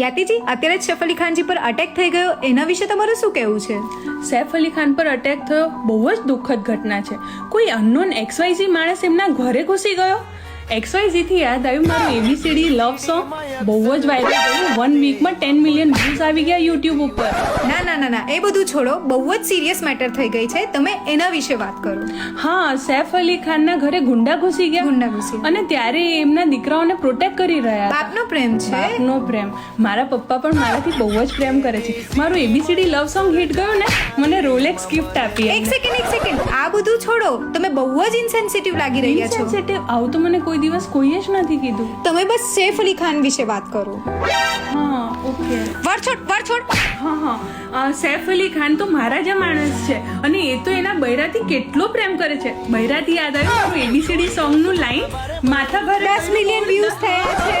યાતિજી, અત્યારે જ સૈફ અલી ખાનજી પર અટેક થઈ ગયો, એના વિશે તમારું શું કહેવું છે? સૈફ અલી ખાન પર અટેક થયો બહુ જ દુઃખદ ઘટના છે. કોઈ અનનોન XYZ માણસ એમના ઘરે ઘૂસી ગયો. XYZ થી યાદ આવ્યું, મારું ABCD લવ સોંગ બહુ જ વાયરલ થયું. 1 વીકમાં 10 મિલિયન વ્યૂઝ આવી ગયા યુટ્યુબ ઉપર. ના ના ના ના, એ બધું છોડો, બહુ જ સિરિયસ મેટર થઈ ગઈ છે, તમે એના વિશે વાત કરો. હા, સૈફ અલી ખાનના ઘરે ગુંડા ઘૂસી ગયા. ગુંડા ઘૂસી. અને ત્યારે એ એમના દીકરાઓને પ્રોટેક્ટ કરી રહ્યા હતા. બાપનો પ્રેમ છે. બાપનો પ્રેમ. મારા પપ્પા પણ મારાથી બહુ જ પ્રેમ કરે છે. મારું ABCD લવ સોંગ હિટ ગયું ને, મને રોલેક્સ ગિફ્ટ આપી. એક સેકન્ડ, આ બધું છોડો, તમે બહુ જ ઇન્સેન્સિટિવ લાગી રહ્યા છો. ઇન્સેન્સિટિવ આવું તો મને કોઈ દિવસ કોઈએ જ નથી કીધું. તમે બસ સૈફ અલી ખાન વિશે વાત કરો. હા, ઓકે. વરછોડ. હા, સૈફ અલી ખાન તો મારા જ માણસ છે અને એ તો એના બૈરાથી કેટલો પ્રેમ કરે છે. બૈરાથી યાદ આવ્યું, મારું ABCD સોંગનું લાઈન માથા ભરે 10 મિલિયન વ્યૂઝ થયા છે.